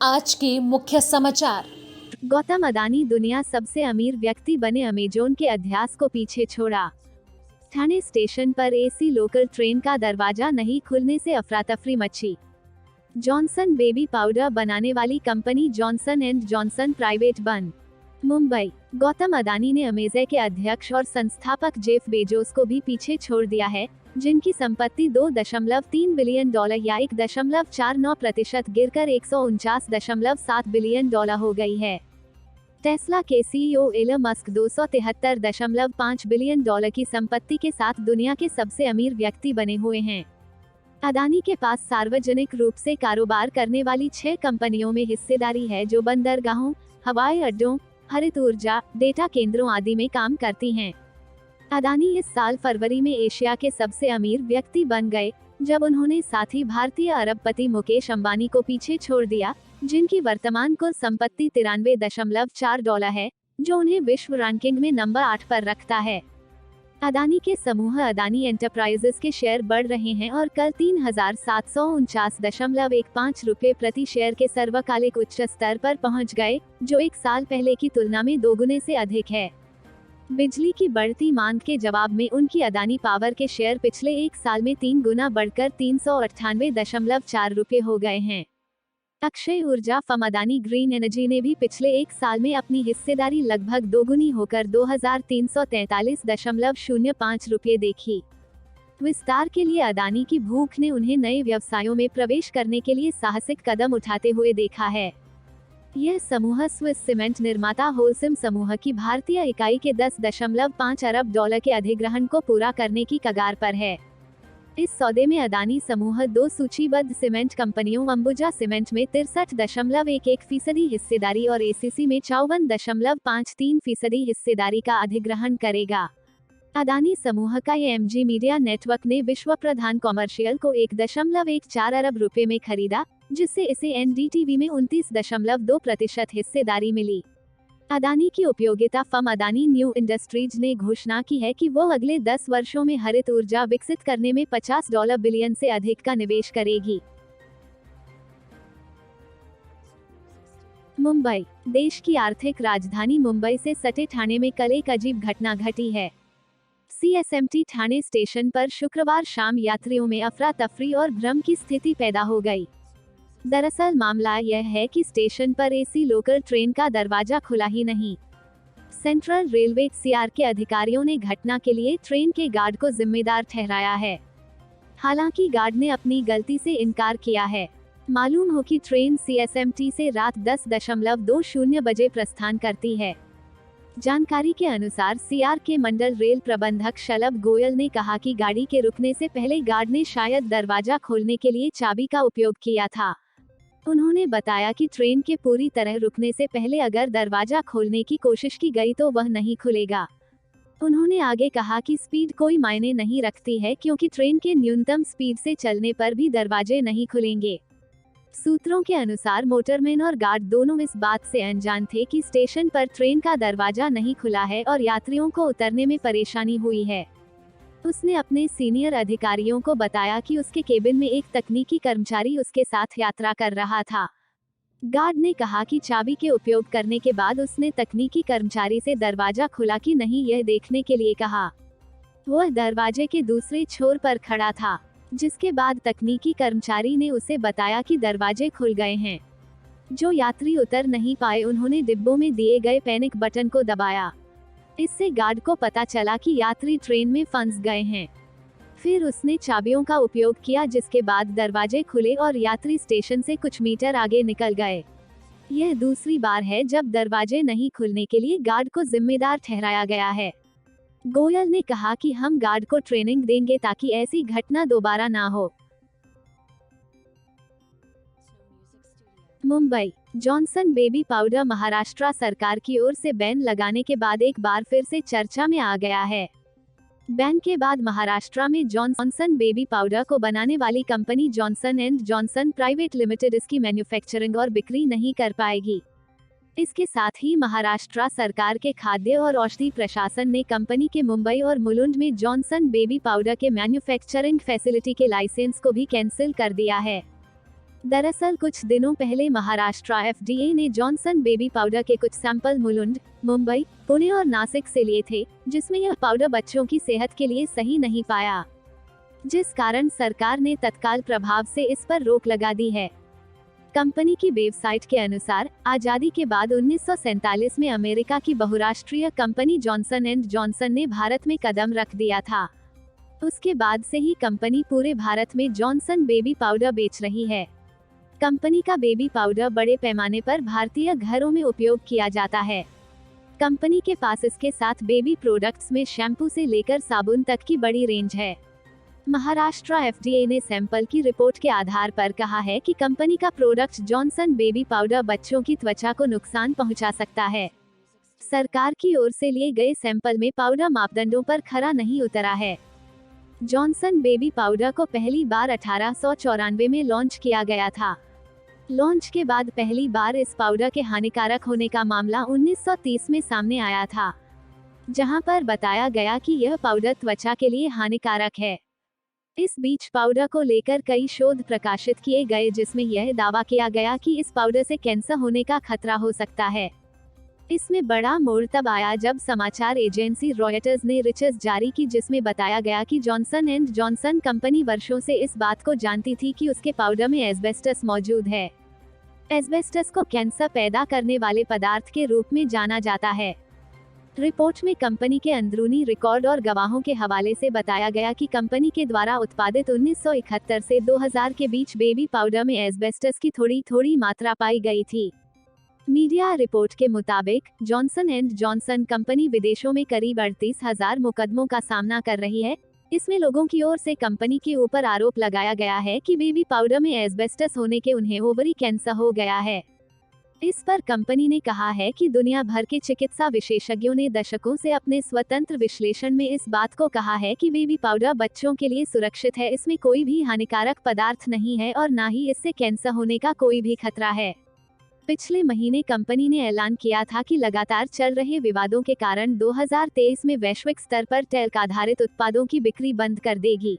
आज के मुख्य समाचार। गौतम अदानी दुनिया सबसे अमीर व्यक्ति बने, अमेजोन के अध्यास को पीछे छोड़ा। ठाणे स्टेशन पर एसी लोकल ट्रेन का दरवाजा नहीं खुलने से अफरा तफरी मची। जॉनसन बेबी पाउडर बनाने वाली company Johnson and Johnson private बंद। मुंबई। गौतम अदानी ने अमेज़न के अध्यक्ष और संस्थापक जेफ बेजोस को भी पीछे छोड़ दिया है, जिनकी संपत्ति $2.3 बिलियन या 1.49% गिरकर $149.7 बिलियन हो गई है। टेस्ला के सीईओ एलन मस्क $273.5 बिलियन की संपत्ति के साथ दुनिया के सबसे अमीर व्यक्ति बने हुए हैं। अदानी के पास सार्वजनिक रूप से कारोबार करने वाली 6 कंपनियों में हिस्सेदारी है, जो बंदरगाहों, हवाई अड्डों, हरित ऊर्जा, डेटा केंद्रों आदि में काम करती हैं। अदानी इस साल फरवरी में एशिया के सबसे अमीर व्यक्ति बन गए, जब उन्होंने साथी भारतीय अरबपति मुकेश अंबानी को पीछे छोड़ दिया, जिनकी वर्तमान कुल संपत्ति $93.4 है, जो उन्हें विश्व रैंकिंग में नंबर 8 पर रखता है। अदानी के समूह अदानी एंटरप्राइजेस के शेयर बढ़ रहे हैं और कल ₹3,749.15 प्रति शेयर के सर्वकालिक उच्च स्तर पर पहुंच गए, जो एक साल पहले की तुलना में दोगुने से अधिक है। बिजली की बढ़ती मांग के जवाब में उनकी अदानी पावर के शेयर पिछले एक साल में 3 गुना बढ़कर ₹398.4 हो गए हैं। अक्षय ऊर्जा फर्म अदानी ग्रीन एनर्जी ने भी पिछले एक साल में अपनी हिस्सेदारी लगभग दोगुनी होकर ₹2,343.05 देखी। विस्तार के लिए अदानी की भूख ने उन्हें नए व्यवसायों में प्रवेश करने के लिए साहसिक कदम उठाते हुए देखा है। यह समूह स्विस सीमेंट निर्माता होलसिम समूह की भारतीय इकाई के $10.5 अरब के अधिग्रहण को पूरा करने की कगार पर है। इस सौदे में अदानी समूह 2 सूचीबद्ध सीमेंट कंपनियों अंबुजा सीमेंट में 63.11% हिस्सेदारी और एसीसी में 54.53% हिस्सेदारी का अधिग्रहण करेगा। अदानी समूह का एएमजी मीडिया नेटवर्क ने विश्व प्रधान कॉमर्शियल को $1.14 अरब में खरीदा, जिससे इसे एनडीटीवी में 29.2% हिस्सेदारी मिली। अदानी की उपयोगिता फर्म अदानी न्यू इंडस्ट्रीज ने घोषणा की है कि वो अगले 10 वर्षों में हरित ऊर्जा विकसित करने में $50 बिलियन से अधिक का निवेश करेगी। मुंबई। देश की आर्थिक राजधानी मुंबई से सटे ठाणे में कल एक अजीब घटना घटी है। सीएसएमटी ठाणे स्टेशन पर शुक्रवार शाम यात्रियों में अफरा तफरी और भ्रम की स्थिति पैदा हो गई। दरअसल मामला यह है कि स्टेशन पर एसी लोकल ट्रेन का दरवाजा खुला ही नहीं। सेंट्रल रेलवे सीआर के अधिकारियों ने घटना के लिए ट्रेन के गार्ड को जिम्मेदार ठहराया है। हालांकि गार्ड ने अपनी गलती से इनकार किया है। मालूम हो कि ट्रेन सीएसएमटी से रात 10:20 बजे प्रस्थान करती है। जानकारी के अनुसार सीआर के मंडल रेल प्रबंधक शलभ गोयल ने कहा कि गाड़ी के रुकने से पहले गार्ड ने शायद दरवाजा खोलने के लिए चाबी का उपयोग किया था। उन्होंने बताया कि ट्रेन के पूरी तरह रुकने से पहले अगर दरवाजा खोलने की कोशिश की गई तो वह नहीं खुलेगा। उन्होंने आगे कहा कि स्पीड कोई मायने नहीं रखती है, क्योंकि ट्रेन के न्यूनतम स्पीड से चलने पर भी दरवाजे नहीं खुलेंगे। सूत्रों के अनुसार मोटरमैन और गार्ड दोनों इस बात से अनजान थे कि स्टेशन पर ट्रेन का दरवाजा नहीं खुला है और यात्रियों को उतरने में परेशानी हुई है। उसने अपने सीनियर अधिकारियों को बताया कि उसके केबिन में एक तकनीकी कर्मचारी उसके साथ यात्रा कर रहा था। गार्ड ने कहा कि चाबी के उपयोग करने के बाद उसने तकनीकी कर्मचारी से दरवाजा खुला कि नहीं यह देखने के लिए कहा। वह दरवाजे के दूसरे छोर पर खड़ा था, जिसके बाद तकनीकी कर्मचारी ने उसे बताया कि दरवाजे खुल गए हैं। जो यात्री उतर नहीं पाए उन्होंने डिब्बों में दिए गए पैनिक बटन को दबाया। इससे गार्ड को पता चला कि यात्री ट्रेन में फंस गए हैं। फिर उसने चाबियों का उपयोग किया, जिसके बाद दरवाजे खुले और यात्री स्टेशन से कुछ मीटर आगे निकल गए। यह दूसरी बार है जब दरवाजे नहीं खुलने के लिए गार्ड को जिम्मेदार ठहराया गया है। गोयल ने कहा कि हम गार्ड को ट्रेनिंग देंगे ताकि ऐसी घटना दोबारा ना हो। Mumbai. Johnson baby powder Maharashtra सरकार की ओर से बैन लगाने के बाद एक बार फिर से चर्चा में आ गया है। बैन के बाद महाराष्ट्र में जॉनसन बेबी पाउडर को बनाने वाली company Johnson and Johnson private limited इसकी मैन्युफैक्चरिंग और बिक्री नहीं कर पाएगी। इसके साथ ही महाराष्ट्र सरकार के खाद्य और औषधि प्रशासन ने कंपनी के मुंबई और मुलुंड में जॉनसन बेबी पाउडर के मैन्युफैक्चरिंग फैसिलिटी के लाइसेंस को भी कैंसिल कर दिया है। दरअसल कुछ दिनों पहले महाराष्ट्र FDA ने जॉनसन बेबी पाउडर के कुछ सैंपल मुलुंड, मुंबई, पुणे और नासिक से लिए थे, जिसमें यह पाउडर बच्चों की सेहत के लिए सही नहीं पाया, जिस कारण सरकार ने तत्काल प्रभाव से इस पर रोक लगा दी है। कंपनी की वेबसाइट के अनुसार आजादी के बाद 1947 में अमेरिका की बहुराष्ट्रीय कंपनी जॉनसन एंड जॉनसन ने भारत में कदम रख दिया था। उसके बाद से ही कंपनी पूरे भारत में जॉनसन बेबी पाउडर बेच रही है। कंपनी का बेबी पाउडर बड़े पैमाने पर भारतीय घरों में उपयोग किया जाता है। कंपनी के पास इसके साथ बेबी प्रोडक्ट्स में शैम्पू से लेकर साबुन तक की बड़ी रेंज है। महाराष्ट्र FDA ने सैंपल की रिपोर्ट के आधार पर कहा है कि कंपनी का प्रोडक्ट जॉनसन बेबी पाउडर बच्चों की त्वचा को नुकसान पहुंचा सकता है। सरकार की ओर से लिए गए सैंपल में पाउडर मापदंडों पर खरा नहीं उतरा है। जॉनसन बेबी पाउडर को पहली बार 1894 में लॉन्च किया गया था। लॉन्च के बाद पहली बार इस पाउडर के हानिकारक होने का मामला 1930 में सामने आया था, जहां पर बताया गया कि यह पाउडर त्वचा के लिए हानिकारक है। इस बीच पाउडर को लेकर कई शोध प्रकाशित किए गए, जिसमें यह दावा किया गया कि इस पाउडर से कैंसर होने का खतरा हो सकता है। इसमें बड़ा मोड़ तब आया जब समाचार एजेंसी रॉयटर्स ने रिसर्च जारी की, जिसमें बताया गया कि जॉनसन एंड जॉनसन कंपनी वर्षों से इस बात को जानती थी कि उसके पाउडर में एस्बेस्टस मौजूद है। एस्बेस्टस को कैंसर पैदा करने वाले पदार्थ के रूप में जाना जाता है। रिपोर्ट में कंपनी के अंदरूनी रिकॉर्ड और गवाहों के हवाले से बताया गया कि कंपनी के द्वारा उत्पादित 1971 से 2000 के बीच बेबी पाउडर में एस्बेस्टस की थोड़ी मात्रा पाई गई थी। मीडिया रिपोर्ट के मुताबिक जॉनसन एंड जॉनसन कंपनी विदेशों में करीब 38,000 मुकदमों का सामना कर रही है। इसमें लोगों की ओर से कंपनी के ऊपर आरोप लगाया गया है कि बेबी पाउडर में एस्बेस्टस होने के उन्हें ओवरी कैंसर हो गया है। इस पर कंपनी ने कहा है कि दुनिया भर के चिकित्सा विशेषज्ञों ने दशकों से अपने स्वतंत्र विश्लेषण में इस बात को कहा है कि बेबी पाउडर बच्चों के लिए सुरक्षित है, इसमें कोई भी हानिकारक पदार्थ नहीं है और न ही इससे कैंसर होने का कोई भी खतरा है। पिछले महीने कंपनी ने ऐलान किया था कि लगातार चल रहे विवादों के कारण 2023 में वैश्विक स्तर पर टैल्क आधारित उत्पादों की बिक्री बंद कर देगी।